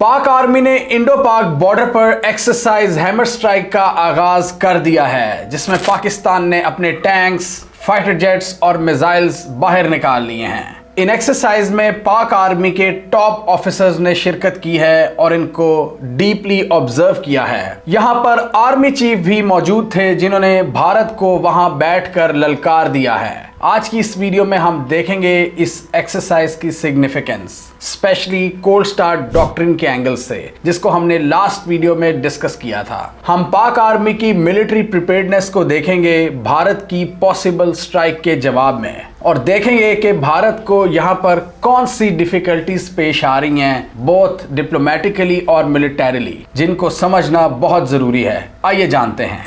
पाक आर्मी ने इंडो पाक बॉर्डर पर एक्सरसाइज हैमर स्ट्राइक का आगाज कर दिया है, जिसमें पाकिस्तान ने अपने टैंक्स, फाइटर जेट्स और मिसाइल्स बाहर निकाल लिए हैं। इन एक्सरसाइज में पाक आर्मी के टॉप ऑफिसर्स ने शिरकत की है और इनको डीपली ऑब्जर्व किया है। यहाँ पर आर्मी चीफ भी मौजूद थे, जिन्होंने भारत को वहां बैठकर ललकार दिया है। आज की इस वीडियो में हम देखेंगे इस एक्सरसाइज की significance, specially cold start doctrine के एंगल से, जिसको हमने लास्ट वीडियो में डिस्कस किया था। हम पाक आर्मी की मिलिट्री प्रिपेयर्डनेस को देखेंगे भारत की पॉसिबल स्ट्राइक के जवाब में, और देखेंगे कि भारत को यहाँ पर कौन सी डिफिकल्टीज पेश आ रही हैं, बोथ डिप्लोमेटिकली और मिलिटरीली, जिनको समझना बहुत जरूरी है। आइए जानते हैं।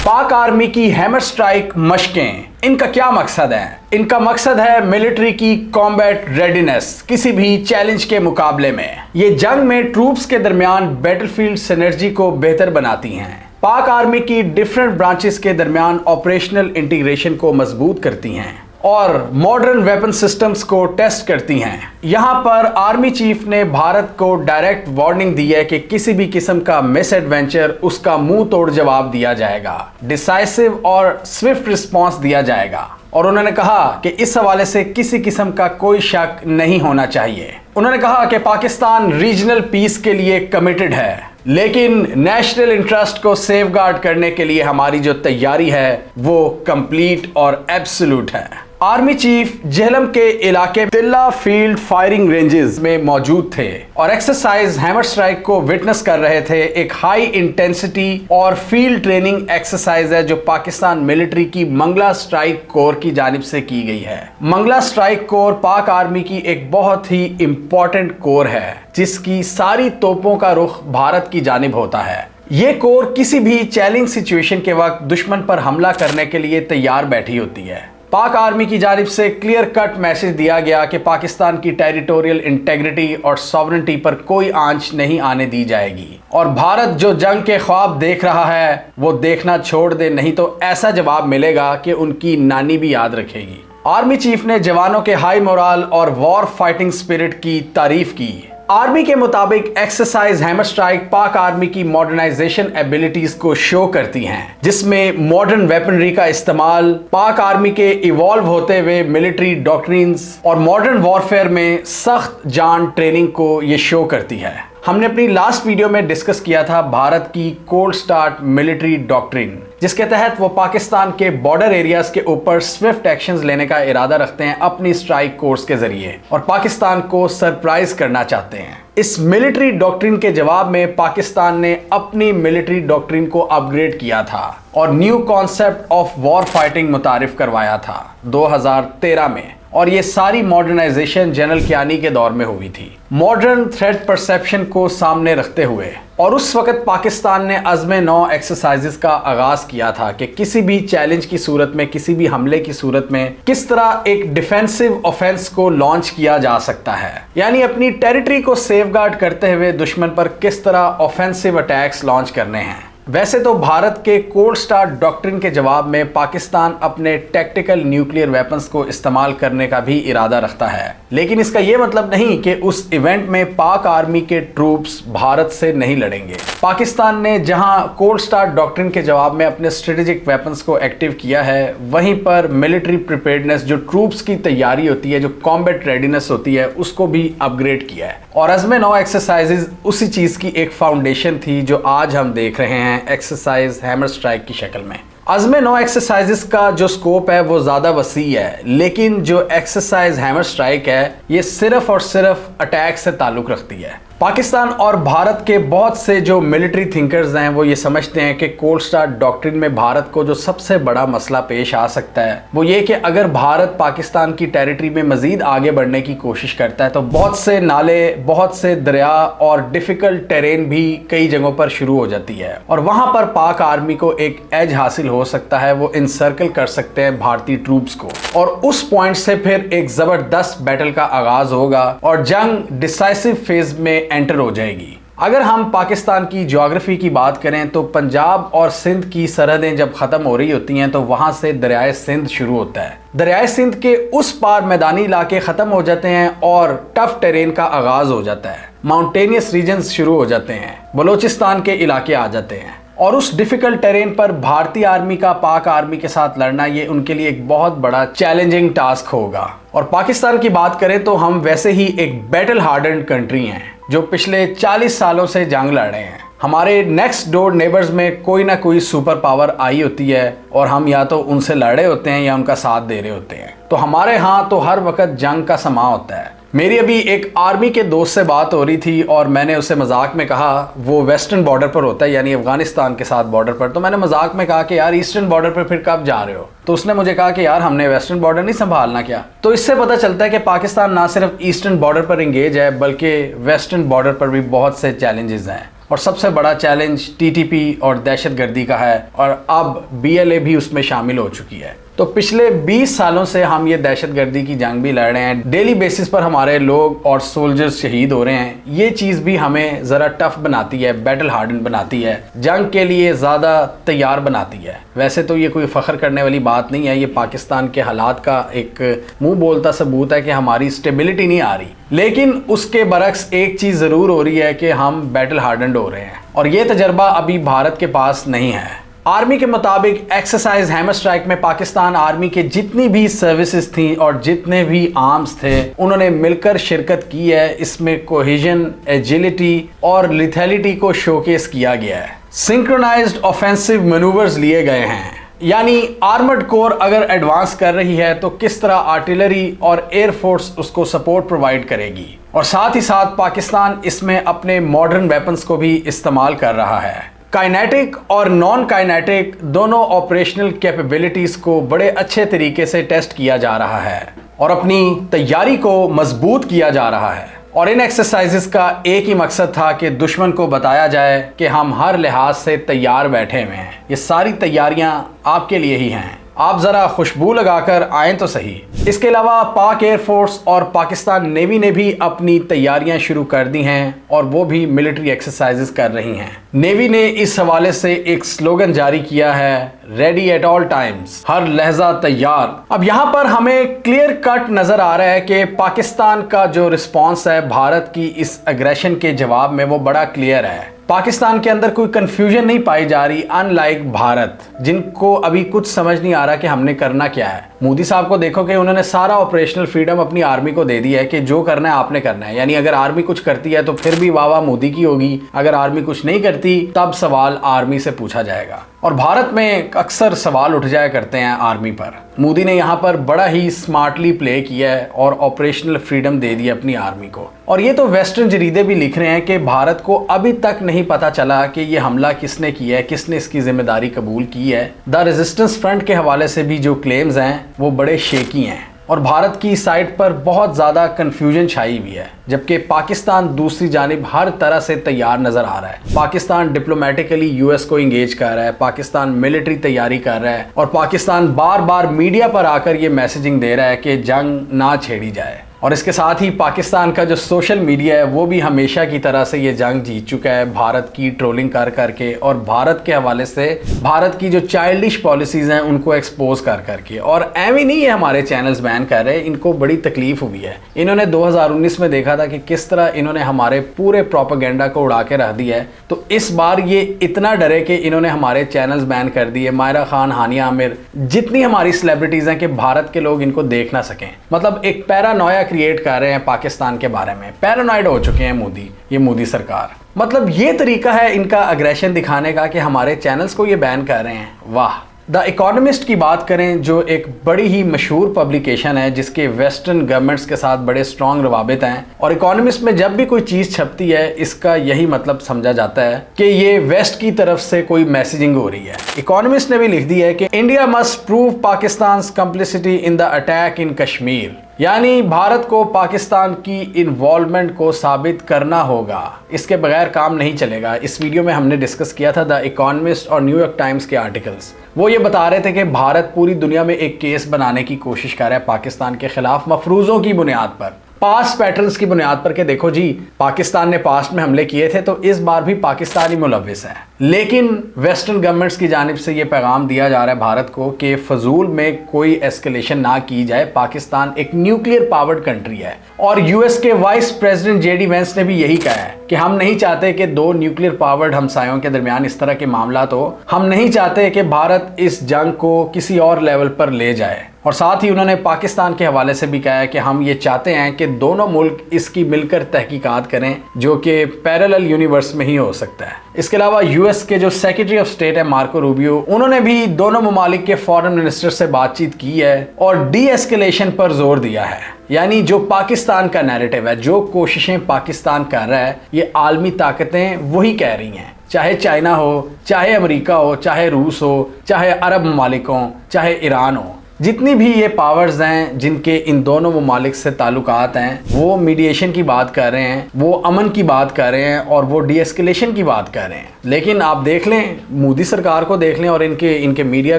पाक आर्मी की हैमर स्ट्राइक मशकें, इनका क्या मकसद है? इनका मकसद है मिलिट्री की कॉम्बैट रेडीनेस किसी भी चैलेंज के मुकाबले में। ये जंग में ट्रूप्स के दरमियान बैटलफील्ड सिनर्जी को बेहतर बनाती हैं। पाक आर्मी की डिफरेंट ब्रांचेस के दरमियान ऑपरेशनल इंटीग्रेशन को मजबूत करती हैं और मॉडर्न वेपन सिस्टम्स को टेस्ट करती हैं। यहाँ पर आर्मी चीफ ने भारत को डायरेक्ट वार्निंग दी है कि किसी भी किस्म का मिस एडवेंचर उसका मुंह तोड़ जवाब दिया जाएगा, डिसाइसिव और स्विफ्ट रिस्पॉन्स दिया जाएगा। और उन्होंने कहा कि इस हवाले से किसी किस्म का कोई शक नहीं होना चाहिए। उन्होंने कहा कि पाकिस्तान रीजनल पीस के लिए कमिटेड है, लेकिन नेशनल इंटरेस्ट को सेफगार्ड करने के लिए हमारी जो तैयारी है वो कंप्लीट और एब्सोल्यूट है। आर्मी चीफ जेहलम के इलाके तिल्ला फील्ड फायरिंग रेंजेस में मौजूद थे और एक्सरसाइज हैमर स्ट्राइक को विटनेस कर रहे थे। एक हाई इंटेंसिटी और फील्ड ट्रेनिंग एक्सरसाइज है जो पाकिस्तान मिलिट्री की मंगला स्ट्राइक कोर की जानिब से की गई है। मंगला स्ट्राइक कोर पाक आर्मी की एक बहुत ही इंपॉर्टेंट कोर है, जिसकी सारी तोपों का रुख भारत की जानिब होता है। ये कोर किसी भी चैलेंज सिचुएशन के वक्त दुश्मन पर हमला करने के लिए तैयार बैठी होती है। पाक आर्मी की जानिब से क्लियर कट मैसेज दिया गया कि पाकिस्तान की टेरिटोरियल इंटेग्रिटी और सॉवरेनिटी पर कोई आंच नहीं आने दी जाएगी, और भारत जो जंग के ख्वाब देख रहा है वो देखना छोड़ दे, नहीं तो ऐसा जवाब मिलेगा कि उनकी नानी भी याद रखेगी। आर्मी चीफ ने जवानों के हाई मोराल और वॉर फाइटिंग स्पिरिट की तारीफ की। आर्मी के मुताबिक एक्सरसाइज हैमर स्ट्राइक पाक आर्मी की मॉडर्नाइजेशन एबिलिटीज को शो करती हैं, जिसमें मॉडर्न वेपनरी का इस्तेमाल, पाक आर्मी के इवॉल्व होते हुए मिलिट्री डॉक्ट्रिन्स और मॉडर्न वॉरफेयर में सख्त जान ट्रेनिंग को ये शो करती है। हमने अपनी लास्ट वीडियो में डिस्कस किया था भारत की कोल्ड स्टार्ट मिलिट्री डॉक्ट्रिन, जिसके तहत वो पाकिस्तान के बॉर्डर एरियाज के ऊपर स्विफ्ट एक्शंस लेने का इरादा रखते हैं अपनी स्ट्राइक कोर्स के जरिए, और पाकिस्तान को सरप्राइज करना चाहते हैं। इस मिलिट्री डॉक्ट्रिन के जवाब में पाकिस्तान ने अपनी मिलिट्री डॉक्ट्रिन को अपग्रेड किया था और new concept of war fighting मुतारिफ करवाया था 2013 में, और ये सारी मॉडर्नाइजेशन जनरल कियानी के दौर में हुई थी, मॉडर्न थ्रेट परसेप्शन को सामने रखते हुए। और उस वक्त पाकिस्तान ने अज़्म-ए-नौ एक्सरसाइजेस का आगाज किया था कि किसी भी चैलेंज की सूरत में, किसी भी हमले की सूरत में किस तरह एक डिफेंसिव ऑफेंस को लॉन्च किया जा सकता है, यानी अपनी टेरिटरी को सेफगार्ड करते हुए दुश्मन पर किस तरह ऑफेंसिव अटैक्स लॉन्च करने हैं। वैसे तो भारत के कोल्ड स्टार्ट डॉक्ट्रिन के जवाब में पाकिस्तान अपने टैक्टिकल न्यूक्लियर वेपन्स को इस्तेमाल करने का भी इरादा रखता है, लेकिन इसका यह मतलब नहीं कि उस इवेंट में पाक आर्मी के ट्रूप्स भारत से नहीं लड़ेंगे। पाकिस्तान ने जहां कोल्ड स्टार्ट डॉक्ट्रिन के जवाब में अपने स्ट्रेटेजिक वेपन्स को एक्टिव किया है, वहीं पर मिलिट्री प्रिपेयर्डनेस, जो ट्रूप्स की तैयारी होती है, जो कॉम्बैट रेडीनेस होती है, उसको भी अपग्रेड किया है। और अज़्म-ए-नौ एक्सरसाइजेज उसी चीज की एक फाउंडेशन थी जो आज हम देख रहे हैं एक्सरसाइज हैमर स्ट्राइक की शक्ल में। अज़्म-ए-नौ एक्सरसाइजेस का जो स्कोप है वो ज़्यादा वसी है, लेकिन जो एक्सरसाइज हैमर स्ट्राइक है ये सिर्फ और सिर्फ अटैक से ताल्लुक़ रखती है। पाकिस्तान और भारत के बहुत से जो मिलिट्री थिंकर्स हैं वो ये समझते हैं कि कोल्ड स्टार्ट डॉक्ट्रिन में भारत को जो सबसे बड़ा मसला पेश आ सकता है वो ये कि अगर भारत पाकिस्तान की टेरिटरी में मजीद आगे बढ़ने की कोशिश करता है तो बहुत से नाले, बहुत से दरिया और डिफिकल्ट टेरेन भी कई जगहों पर शुरू हो जाती है, और वहां पर पाक आर्मी को एक एज हासिल हो सकता है। वो इनसर्कल कर सकते हैं भारतीय ट्रूप्स को, और उस पॉइंट से फिर एक जबरदस्त बैटल का आगाज होगा और जंग डिसाइसिव फेज में एंटर हो जाएगी। अगर हम पाकिस्तान की ज्योग्राफी की बात करें तो पंजाब और सिंध की सरहदें जब ख़त्म हो रही होती हैं तो वहाँ से दरियाए सिंध शुरू होता है। दरियाए सिंध के उस पार मैदानी इलाके ख़त्म हो जाते हैं और टफ टेरेन का आगाज़ हो जाता है। माउंटेनियस रीजन्स शुरू हो जाते हैं, बलोचिस्तान के इलाके आ जाते हैं और उस डिफ़िकल्ट टेरेन पर भारतीय आर्मी का पाक आर्मी के साथ लड़ना ये उनके लिए एक बहुत बड़ा चैलेंजिंग टास्क होगा। और पाकिस्तान की बात करें तो हम वैसे ही एक बैटल हार्डन्ड कंट्री हैं जो पिछले 40 सालों से जंग लड़ रहे हैं। हमारे नेक्स्ट डोर नेबर्स में कोई ना कोई सुपर पावर आई होती है और हम या तो उनसे लड़े होते हैं या उनका साथ दे रहे होते हैं। तो हमारे यहाँ तो हर वक्त जंग का समा होता है। मेरी अभी एक आर्मी के दोस्त से बात हो रही थी और मैंने उससे मजाक में कहा, वो वेस्टर्न बॉर्डर पर होता है यानी अफगानिस्तान के साथ बॉर्डर पर, तो मैंने मजाक में कहा कि यार ईस्टर्न बॉर्डर पर फिर कब जा रहे हो? तो उसने मुझे कहा कि यार हमने वेस्टर्न बॉर्डर नहीं संभालना क्या? तो इससे पता चलता है कि पाकिस्तान ना सिर्फ ईस्टर्न बॉर्डर पर इंगेज है बल्कि वेस्टर्न बॉर्डर पर भी बहुत से चैलेंजेस हैं और सबसे बड़ा चैलेंज टीटीपी और दहशतगर्दी का है और अब बीएलए भी उसमें शामिल हो चुकी है। तो पिछले 20 सालों से हम ये दहशतगर्दी की जंग भी लड़ रहे हैं। डेली बेसिस पर हमारे लोग और सोल्जर्स शहीद हो रहे हैं। ये चीज़ भी हमें ज़रा टफ बनाती है, बैटल हार्डन बनाती है, जंग के लिए ज़्यादा तैयार बनाती है। वैसे तो ये कोई फ़ख्र करने वाली बात नहीं है, ये पाकिस्तान के हालात का एक मुंह बोलता सबूत है कि हमारी स्टेबिलिटी नहीं आ रही। लेकिन उसके बरक्स एक चीज़ ज़रूर हो रही है कि हम बैटल हार्डन्ड हो रहे हैं और ये तजर्बा अभी भारत के पास नहीं है। आर्मी के मुताबिक एक्सरसाइज हैमर स्ट्राइक में पाकिस्तान आर्मी के जितनी भी सर्विसेज थी और जितने भी आर्म्स थे उन्होंने मिलकर शिरकत की है। इसमें कोहेजन, एजिलिटी और लिथैलिटी को शोकेस किया गया है। सिंक्रोनाइज्ड ऑफेंसिव मैनूवर्स लिए गए हैं, यानी आर्मर्ड कोर अगर एडवांस कर रही है तो किस तरह आर्टिलरी और एयरफोर्स उसको सपोर्ट प्रोवाइड करेगी और साथ ही साथ पाकिस्तान इसमें अपने मॉडर्न वेपन्स को भी इस्तेमाल कर रहा है। काइनेटिक और नॉन काइनेटिक दोनों ऑपरेशनल कैपेबिलिटीज़ को बड़े अच्छे तरीके से टेस्ट किया जा रहा है और अपनी तैयारी को मजबूत किया जा रहा है। और इन एक्सरसाइजेस का एक ही मकसद था कि दुश्मन को बताया जाए कि हम हर लिहाज से तैयार बैठे हुए हैं। ये सारी तैयारियां आपके लिए ही हैं, आप ज़रा खुशबू लगाकर आएँ तो सही। इसके अलावा पाक एयरफोर्स और पाकिस्तान नेवी ने भी अपनी तैयारियां शुरू कर दी हैं और वो भी मिलिट्री एक्सरसाइजेस कर रही हैं। नेवी ने इस हवाले से एक स्लोगन जारी किया है, रेडी एट ऑल टाइम्स, हर लहजा तैयार। अब यहाँ पर हमें क्लियर कट नज़र आ रहा है कि पाकिस्तान का जो रिस्पॉन्स है भारत की इस अग्रेशन के जवाब में वो बड़ा क्लियर है। पाकिस्तान के अंदर कोई कंफ्यूजन नहीं पाई जा रही, अनलाइक भारत जिनको अभी कुछ समझ नहीं आ रहा कि हमने करना क्या है। मोदी साहब को देखो कि उन्होंने सारा ऑपरेशनल फ्रीडम अपनी आर्मी को दे दी है कि जो करना है आपने करना है। यानी अगर आर्मी कुछ करती है तो फिर भी वाह वाह मोदी की होगी, अगर आर्मी कुछ नहीं करती तब सवाल आर्मी से पूछा जाएगा। और भारत में अक्सर सवाल उठ जाया करते हैं आर्मी पर। मोदी ने यहाँ पर बड़ा ही स्मार्टली प्ले किया है और ऑपरेशनल फ्रीडम दे दी अपनी आर्मी को। और ये तो वेस्टर्न जरीदे भी लिख रहे हैं कि भारत को अभी तक नहीं पता चला कि ये हमला किसने किया है, किसने इसकी जिम्मेदारी कबूल की है। द रेजिस्टेंस फ्रंट के हवाले से भी जो क्लेम्स हैं वो बड़े शेकी हैं और भारत की साइड पर बहुत ज़्यादा कन्फ्यूजन छाई हुई है, जबकि पाकिस्तान दूसरी जानिब हर तरह से तैयार नज़र आ रहा है। पाकिस्तान डिप्लोमेटिकली यूएस को इंगेज कर रहा है, पाकिस्तान मिलिट्री तैयारी कर रहा है और पाकिस्तान बार बार मीडिया पर आकर ये मैसेजिंग दे रहा है कि जंग ना छेड़ी जाए। और इसके साथ ही पाकिस्तान का जो सोशल मीडिया है वो भी हमेशा की तरह से ये जंग जीत चुका है, भारत की ट्रोलिंग कर करके और भारत के हवाले से भारत की जो चाइल्डिश पॉलिसीज़ हैं उनको एक्सपोज कर करके। और एवं नहीं है हमारे चैनल्स बैन कर रहे, इनको बड़ी तकलीफ हुई है। इन्होंने 2019 में देखा था कि किस तरह इन्होंने हमारे पूरे प्रोपेगेंडा को उड़ा के रख दिया है, तो इस बार ये इतना डरे कि इन्होंने हमारे चैनल्स बैन कर दिए। मायरा खान, हानिया आमिर, जितनी हमारी सेलिब्रिटीज़ हैं कि भारत के लोग इनको देख ना सकें। मतलब एक पैरानोया क्रिएट कर रहे हैं पाकिस्तान के बारे में, पैरानॉइड हो चुके हैं ये मोदी सरकार। मतलब ये तरीका है इनका अग्रेशन दिखाने का कि हमारे चैनल्स को ये बैन कर रहे हैं। वाह। द इकोनॉमिस्ट की बात करें जो एक बड़ी ही मशहूर पब्लिकेशन है जिसके वेस्टर्न गवर्नमेंट्स के साथ बड़े स्ट्रॉन्ग रवाबित हैं, और इकोनॉमिस्ट में जब भी कोई चीज़ छपती है इसका यही मतलब समझा जाता है कि ये वेस्ट की तरफ से कोई मैसेजिंग हो रही है। इकोनॉमिस्ट ने भी लिख दिया है कि India must prove Pakistan complicity in the attack in Kashmir, यानी भारत को पाकिस्तान की इन्वॉल्वमेंट को साबित करना होगा, इसके बगैर काम नहीं चलेगा। इस वीडियो में हमने डिस्कस किया था द इकोनॉमिस्ट और न्यूयॉर्क टाइम्स के आर्टिकल्स। वो ये बता रहे थे कि भारत पूरी दुनिया में एक केस बनाने की कोशिश कर रहा है पाकिस्तान के खिलाफ मफरूज़ों की बुनियाद पर। पास्ट पैटर्न्स की बुनियाद पर के देखो जी, पाकिस्तान ने पास्ट में हमले किए थे तो इस बार भी पाकिस्तान ही मुलव्विस है। लेकिन वेस्टर्न गवर्नमेंट्स की जानिब से ये पैगाम दिया जा रहा है भारत को कि फजूल में कोई एस्केलेशन ना की जाए। पाकिस्तान एक न्यूक्लियर पावर्ड कंट्री है और यूएस के वाइस प्रेसिडेंट जेडी वेंस ने भी यही कहा है कि हम नहीं चाहते कि दो न्यूक्लियर पावर्ड हमसायों के दरमियान इस तरह के मामला हो। हम नहीं चाहते कि भारत इस जंग को किसी और लेवल पर ले जाए। और साथ ही उन्होंने पाकिस्तान के हवाले से भी कहा है कि हम ये चाहते हैं कि दोनों मुल्क इसकी मिलकर तहकीकात करें, जो कि पैरेलल यूनिवर्स में ही हो सकता है। इसके अलावा यूएस के जो सेक्रेटरी ऑफ स्टेट है मार्को रूबियो, उन्होंने भी दोनों ममालिक के फॉरेन मिनिस्टर से बातचीत की है और डी एस्केलेशन पर जोर दिया है। यानी जो पाकिस्तान का नैरेटिव है, जो कोशिशें पाकिस्तान कर रहा है, ये आलमी ताकतें वही कह रही हैं। चाहे चाइना हो, चाहे अमेरिका हो, चाहे रूस हो, चाहे अरब ममालिक हो, चाहे ईरान हो, जितनी भी ये पावर्स हैं जिनके इन दोनों ममालिक से ताल्लुकात हैं, वो मीडिएशन की बात कर रहे हैं, वो अमन की बात कर रहे हैं और वो डी एस्केलेशन की बात कर रहे हैं। लेकिन आप देख लें, मोदी सरकार को देख लें और इनके मीडिया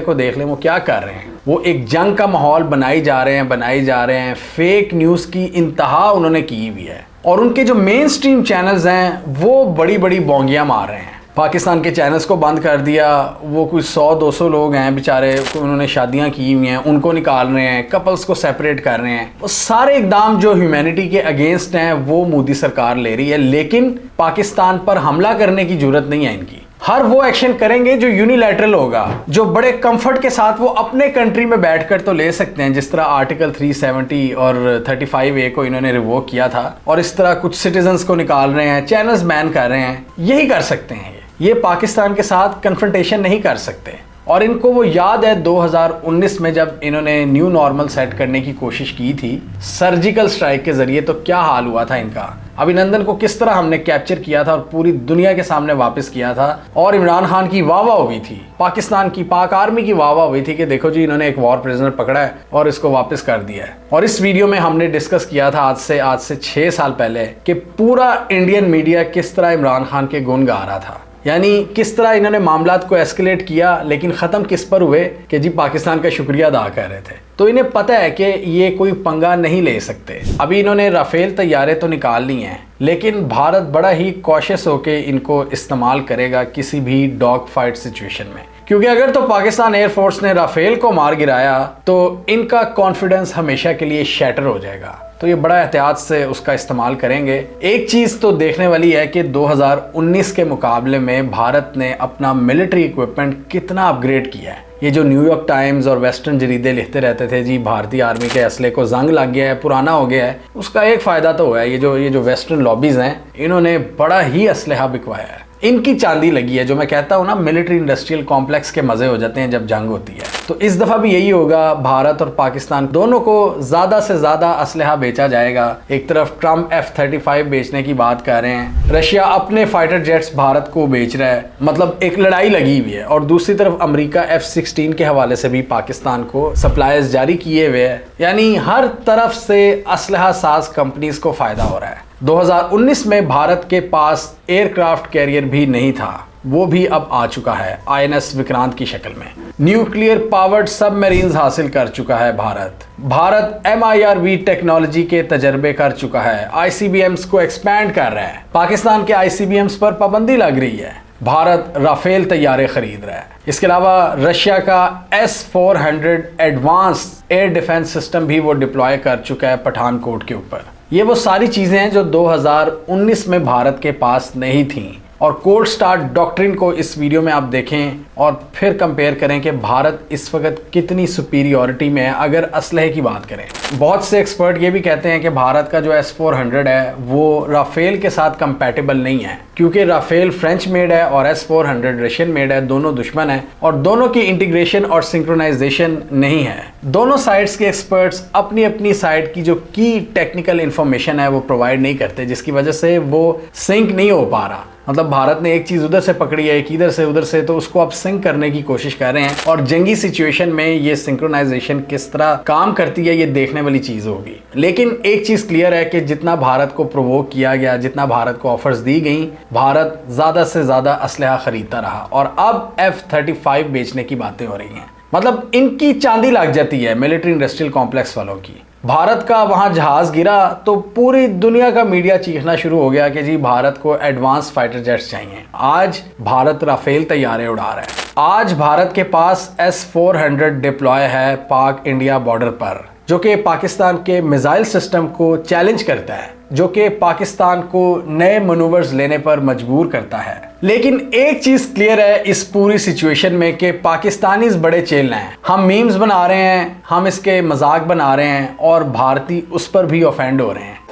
को देख लें, वो क्या कर रहे हैं। वो एक जंग का माहौल बनाई जा रहे हैं। फेक न्यूज़ की इंतहा उन्होंने की हुई है और उनके जो मेन स्ट्रीम चैनल्स हैं वो बड़ी बड़ी बोंगियाँ मार रहे हैं। पाकिस्तान के चैनल्स को बंद कर दिया, वो कुछ 100-200 लोग हैं बेचारे, उन्होंने शादियां की हुई हैं, उनको निकाल रहे हैं, कपल्स को सेपरेट कर रहे हैं। वो सारे इकदाम जो ह्यूमैनिटी के अगेंस्ट हैं वो मोदी सरकार ले रही है, लेकिन पाकिस्तान पर हमला करने की जरूरत नहीं है इनकी। हर वो एक्शन करेंगे जो यूनिलैटरल होगा, जो बड़े कंफर्ट के साथ वो अपने कंट्री में बैठकर तो ले सकते हैं, जिस तरह आर्टिकल 370 और 35A को इन्होंने रिवोक किया था और इस तरह कुछ सिटीजन्स को निकाल रहे हैं, चैनल्स बैन कर रहे हैं। यही कर सकते हैं ये पाकिस्तान के साथ कन्फ्रंटेशन नहीं कर सकते। और इनको वो याद है 2019 में जब इन्होंने न्यू नॉर्मल सेट करने की कोशिश की थी सर्जिकल स्ट्राइक के जरिए, तो क्या हाल हुआ था इनका। अभिनंदन को किस तरह हमने कैप्चर किया था और पूरी दुनिया के सामने वापस किया था और इमरान खान की वाह हुई थी, पाकिस्तान की पाक आर्मी की वाह हुई थी कि देखो जी इन्होंने एक वॉर प्रिजनर पकड़ा है और इसको वापस कर दिया है। और इस वीडियो में हमने डिस्कस किया था आज से 6 साल पहले कि पूरा इंडियन मीडिया किस तरह इमरान खान के गुण गा रहा था, यानी किस तरह इन्होंने मामलात को एस्केलेट किया, लेकिन ख़त्म किस पर हुए कि जी पाकिस्तान का शुक्रिया अदा कर रहे थे। तो इन्हें पता है कि ये कोई पंगा नहीं ले सकते। अभी इन्होंने राफेल तैयारे तो निकाल ली हैं, लेकिन भारत बड़ा ही कॉशियस होकर इनको इस्तेमाल करेगा किसी भी डॉग फाइट सिचुएशन में, क्योंकि अगर तो पाकिस्तान एयरफोर्स ने राफेल को मार गिराया तो इनका कॉन्फिडेंस हमेशा के लिए शैटर हो जाएगा। तो ये बड़ा एहतियात से उसका इस्तेमाल करेंगे। एक चीज़ तो देखने वाली है कि 2019 के मुकाबले में भारत ने अपना मिलिट्री इक्विपमेंट कितना अपग्रेड किया है। ये जो न्यूयॉर्क टाइम्स और वेस्टर्न जरीदे लिखते रहते थे जी भारतीय आर्मी के असले को जंग लग गया है, पुराना हो गया है, उसका एक फ़ायदा तो हुआ है ये जो वेस्टर्न लॉबीज़ हैं, इन्होंने बड़ा ही असलहा बिकवाया है। इनकी चांदी लगी है। जो मैं कहता हूँ ना, मिलिट्री इंडस्ट्रियल कॉम्प्लेक्स के मज़े हो जाते हैं जब जंग होती है। तो इस दफ़ा भी यही होगा, भारत और पाकिस्तान दोनों को ज़्यादा से ज़्यादा असलहा बेचा जाएगा। एक तरफ ट्रम्प F-35 बेचने की बात कर रहे हैं, रशिया अपने फाइटर जेट्स भारत को बेच रहा है, मतलब एक लड़ाई लगी हुई है। और दूसरी तरफ अमेरिका F-16 के हवाले से भी पाकिस्तान को सप्लाईज जारी किए हुए हैं। यानी हर तरफ से असलहा साज कंपनीज को फ़ायदा हो रहा है। 2019 में भारत के पास एयरक्राफ्ट कैरियर भी नहीं था, वो भी अब आ चुका है INS विक्रांत की शक्ल में। न्यूक्लियर पावर्ड सबमरीन्स हासिल कर चुका है भारत MIRV टेक्नोलॉजी के तजर्बे कर चुका है, ICBMs को एक्सपैंड कर रहा है, पाकिस्तान के ICBMs पर पाबंदी लग रही है, भारत राफेल तैयारे खरीद रहा है। इसके अलावा रशिया का S-400 advance air defence system भी वो डिप्लॉय कर चुका है पठानकोट के ऊपर। ये वो सारी चीज़ें हैं जो 2019 में भारत के पास नहीं थीं। और कोल्ड स्टार्ट डॉक्ट्रिन को इस वीडियो में आप देखें और फिर कंपेयर करें कि भारत इस वक्त कितनी सुपीरियॉरिटी में है अगर असलहे की बात करें। बहुत से एक्सपर्ट ये भी कहते हैं कि भारत का जो S-400 है वो राफेल के साथ कंपैटिबल नहीं है, क्योंकि राफेल फ्रेंच मेड है और S-400 रशियन मेड है, दोनों दुश्मन हैं और दोनों की इंटीग्रेशन और सिंक्रोनाइजेशन नहीं है। दोनों साइड्स के एक्सपर्ट्स अपनी अपनी साइड की जो की टेक्निकल इंफॉर्मेशन है वो प्रोवाइड नहीं करते, जिसकी वजह से वो सिंक नहीं हो पा रहा। मतलब भारत ने एक चीज़ उधर से पकड़ी है, एक इधर से उधर से, तो उसको आप सिंक करने की कोशिश कर रहे हैं। और जंगी सिचुएशन में ये सिंक्रोनाइजेशन किस तरह काम करती है ये देखने वाली चीज़ होगी। लेकिन एक चीज़ क्लियर है कि जितना भारत को प्रोवोक किया गया, जितना भारत को ऑफर्स दी गई, भारत ज़्यादा से ज़्यादा असलहा खरीदता रहा और अब F-35 बेचने की बातें हो रही हैं। मतलब इनकी चांदी लग जाती है मिलिट्री इंडस्ट्रियल कॉम्प्लेक्स वालों की। भारत का वहां जहाज गिरा तो पूरी दुनिया का मीडिया चीखना शुरू हो गया कि जी भारत को एडवांस फाइटर जेट्स चाहिए। आज भारत राफेल तैयारे उड़ा रहा है। आज भारत के पास S-400 डिप्लॉय है पाक इंडिया बॉर्डर पर, जो कि पाकिस्तान के मिसाइल सिस्टम को चैलेंज करता है, जो कि पाकिस्तान को नए मनूवर्स लेने पर मजबूर करता है। लेकिन एक चीज क्लियर है इस पूरी सिचुएशन में कि पाकिस्तानीज बड़े चेल हैं। हम मीम्स बना रहे हैं, हम इसके मजाक बना रहे हैं और भारतीय उस पर भी ऑफेंड हो रहे हैं।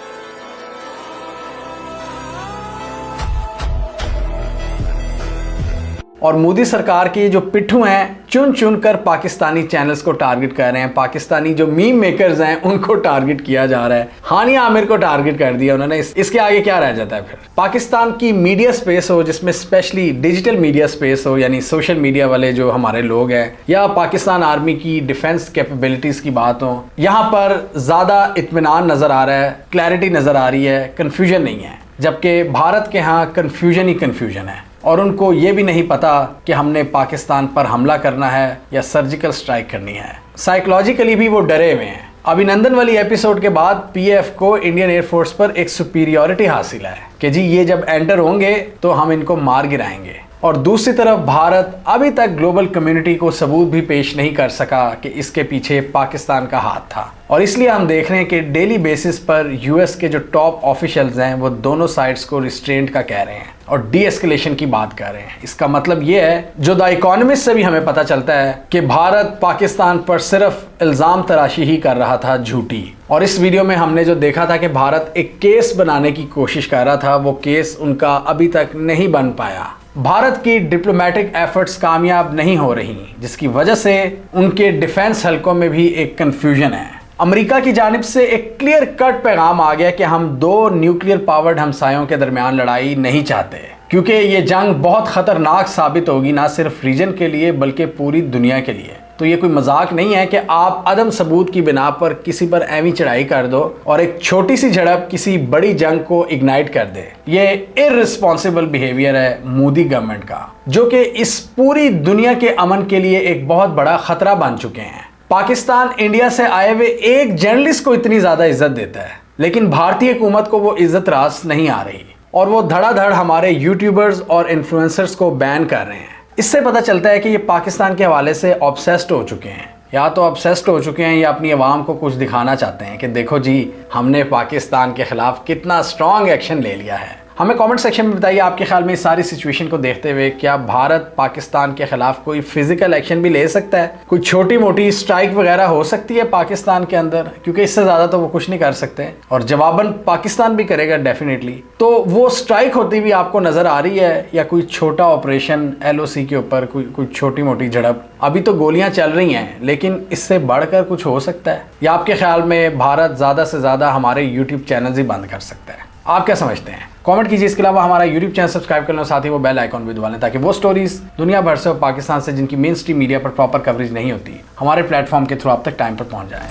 और मोदी सरकार की जो पिट्ठू हैं चुन चुन कर पाकिस्तानी चैनल्स को टारगेट कर रहे हैं। पाकिस्तानी जो मीम मेकर्स हैं उनको टारगेट किया जा रहा है। हानिया आमिर को टारगेट कर दिया उन्होंने। इसके आगे क्या रह जाता है फिर? पाकिस्तान की मीडिया स्पेस हो, जिसमें स्पेशली डिजिटल मीडिया स्पेस हो, यानी सोशल मीडिया वाले जो हमारे लोग हैं, या पाकिस्तान आर्मी की डिफेंस कैपेबिलिटीज की बात हो, यहाँ पर ज्यादा इत्मीनान नजर आ रहा है, क्लैरिटी नजर आ रही है, कंफ्यूजन नहीं है। जबकि भारत के यहाँ कंफ्यूजन ही कंफ्यूजन है और उनको ये भी नहीं पता कि हमने पाकिस्तान पर हमला करना है या सर्जिकल स्ट्राइक करनी है। साइकोलॉजिकली भी वो डरे हुए हैं। अभिनंदन वाली एपिसोड के बाद पीएफ को इंडियन एयरफोर्स पर एक सुपीरियॉरिटी हासिल है कि जी ये जब एंटर होंगे तो हम इनको मार गिराएंगे। और दूसरी तरफ भारत अभी तक ग्लोबल कम्युनिटी को सबूत भी पेश नहीं कर सका कि इसके पीछे पाकिस्तान का हाथ था। और इसलिए हम देख रहे हैं कि डेली बेसिस पर यूएस के जो टॉप ऑफिशियल्स हैं वो दोनों साइड्स को रिस्ट्रेंट का कह रहे हैं और डी एस्केलेशन की बात कर रहे हैं। इसका मतलब ये है, जो द इकोनॉमिस्ट से भी हमें पता चलता है, कि भारत पाकिस्तान पर सिर्फ इल्जाम तराशी ही कर रहा था झूठी। और इस वीडियो में हमने जो देखा था कि भारत एक केस बनाने की कोशिश कर रहा था, वो केस उनका अभी तक नहीं बन पाया। भारत की डिप्लोमेटिक एफर्ट्स कामयाब नहीं हो रही, जिसकी वजह से उनके डिफेंस हलकों में भी एक कंफ्यूजन है। अमेरिका की जानिब से एक क्लियर कट पैगाम आ गया कि हम दो न्यूक्लियर पावर्ड हमसायों के दरमियान लड़ाई नहीं चाहते, क्योंकि ये जंग बहुत खतरनाक साबित होगी, ना सिर्फ रीजन के लिए बल्कि पूरी दुनिया के लिए। तो ये कोई मजाक नहीं है कि आप अदम सबूत की बिना पर किसी पर ऐवी चढ़ाई कर दो और एक छोटी सी झड़प किसी बड़ी जंग को इग्नाइट कर दे। ये इररिस्पॉन्सिबल बिहेवियर है मोदी गवर्नमेंट का, जो कि इस पूरी दुनिया के अमन के लिए एक बहुत बड़ा खतरा बन चुके हैं। पाकिस्तान इंडिया से आए हुए एक जर्नलिस्ट को इतनी ज्यादा इज्जत देता है, लेकिन भारतीय हुकूमत को वो इज्जत रास नहीं आ रही और वो धड़ाधड़ हमारे यूट्यूबर्स और इन्फ्लुएंसर्स को बैन कर रहे हैं। इससे पता चलता है कि ये पाकिस्तान के हवाले से ऑब्सेस्ड हो चुके हैं, या तो ऑब्सेस्ड हो चुके हैं या अपनी आवाम को कुछ दिखाना चाहते हैं कि देखो जी हमने पाकिस्तान के खिलाफ कितना स्ट्रॉन्ग एक्शन ले लिया है। हमें कमेंट सेक्शन में बताइए आपके ख्याल में इस सारी सिचुएशन को देखते हुए क्या भारत पाकिस्तान के खिलाफ कोई फिजिकल एक्शन भी ले सकता है? कोई छोटी मोटी स्ट्राइक वगैरह हो सकती है पाकिस्तान के अंदर? क्योंकि इससे ज़्यादा तो वो कुछ नहीं कर सकते और जवाबन पाकिस्तान भी करेगा डेफिनेटली। तो वो स्ट्राइक होती भी आपको नज़र आ रही है या कोई छोटा ऑपरेशन LOC के ऊपर कोई छोटी मोटी झड़प? अभी तो गोलियां चल रही हैं, लेकिन इससे बढ़कर कुछ हो सकता है, या आपके ख्याल में भारत ज़्यादा से ज़्यादा हमारे यूट्यूब चैनल ही बंद कर सकता है? आप क्या समझते हैं? कमेंट कीजिए। इसके अलावा हमारा यूट्यूब चैनल सब्सक्राइब कर लो, साथ ही वो बेल आइकॉन भी दबा लें ताकि वो स्टोरीज दुनिया भर से और पाकिस्तान से जिनकी मेन स्ट्रीम मीडिया पर प्रॉपर कवरेज नहीं होती, हमारे प्लेटफॉर्म के थ्रू आप तक टाइम पर पहुंच जाए।